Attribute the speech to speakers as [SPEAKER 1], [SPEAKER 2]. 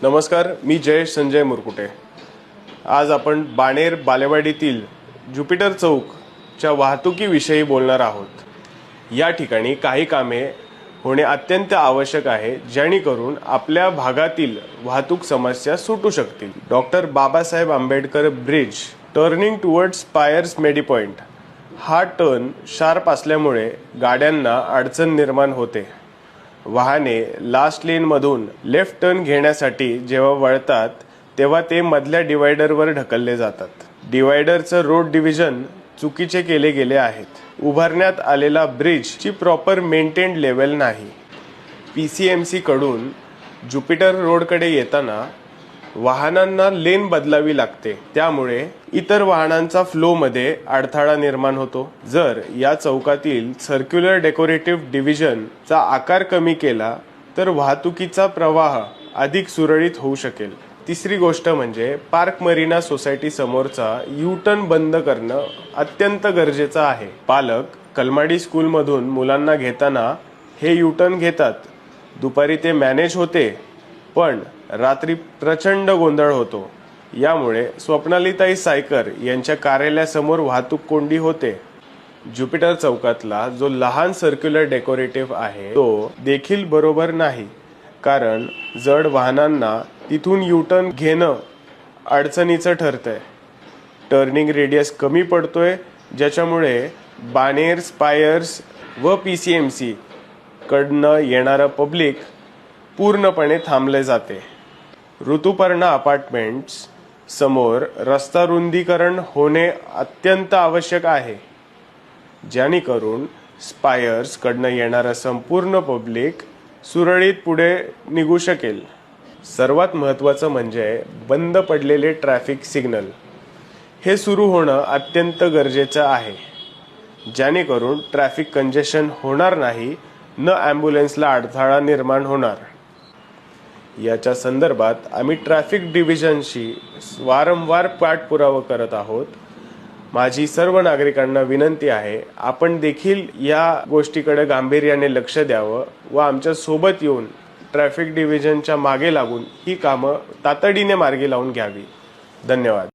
[SPEAKER 1] नमस्कार, मी जयेश संजय मुरकुटे। आज आपण बाणेर बालेवाडीतील ज्युपिटर चौकच्या वाहतुकीविषयी बोलणार आहोत। या ठिकाणी काही कामे होणे अत्यंत आवश्यक आहे, जेणेकरून आपल्या भागातील वाहतूक समस्या सुटू शकतील। Doctor Babasaheb Ambedkar bridge turning towards spires medi point हा टर्न शार्प असल्यामुळे गाड्यांना अडचण निर्माण होते। वाहने लास्ट लेन मधून लेफ्ट टर्न घेण्यासाठी जेव्हा वळतात तेव्हा ते मधल्या डिवायडरवर ढकलले जातात। डिवायडरचं रोड डिव्हिजन चुकीचे केले गेले आहेत। उभारण्यात आलेला ब्रिज ची प्रॉपर मेंटेन्ड लेवल नाही। PCMC कडून ज्युपिटर रोडकडे येताना वाहनांना लेन बदलावी लागते, त्यामुळे इतर वाहनांचा फ्लो मध्ये अडथळा निर्माण होतो। जर या चौकातील सर्क्युलर डेकोरेटिव्ह डिव्हिजनचा आकार कमी केला तर वाहतुकीचा प्रवाह अधिक सुरळीत होऊ शकेल। तिसरी गोष्ट म्हणजे पार्क मरीना सोसायटी समोरचा U-टर्न बंद करणं अत्यंत गरजेचं आहे। पालक कलमाडी स्कूल मधून मुलांना घेताना हे U-टर्न घेतात। दुपारी ते मॅनेज होते, पण रात्री प्रचंड गोंधळ होतो। यामुळे स्वप्नालीताई सायकर यांच्या कार्यालयासमोर वाहतूक कोंडी होते। ज्युपिटर चौकातला जो लहान सर्क्युलर डेकोरेटिव्ह आहे तो देखील बरोबर नाही, कारण जड वाहनांना तिथून U-टर्न घेणं अडचणीचं ठरतंय। टर्निंग रेडियस कमी पडतोय, ज्याच्यामुळे बाणेर स्पायर्स व PCMC कडनं येणारं पब्लिक पूर्णपणे थांबले जाते। ऋतुपर्णा अपार्टमेंट्स समोर रस्ता रुंदीकरण होणे अत्यंत आवश्यक आहे, जेणेकरून स्पायर्स कडनं येणारं संपूर्ण पब्लिक सुरळीत पुढे निघू शकेल। सर्वात महत्त्वाचं म्हणजे बंद पडलेले ट्रॅफिक सिग्नल हे सुरू होणं अत्यंत गरजेचं आहे, जेणेकरून ट्रॅफिक कंजेशन होणार नाही, न ॲम्ब्युलन्सला अडथळा निर्माण होणार। याच्या संदर्भात आम्ही ट्रॅफिक डिव्हिजनशी वारंवार पाठपुरावा करत आहोत। माझी सर्व नागरिकांना विनंती आहे, आपण देखील या गोष्टीकडे गांभीर्याने लक्ष द्यावं व आमच्या सोबत येऊन ट्रॅफिक डिव्हिजनच्या मागे लागून ही कामं तातडीने मार्गी लावून घ्यावी। धन्यवाद।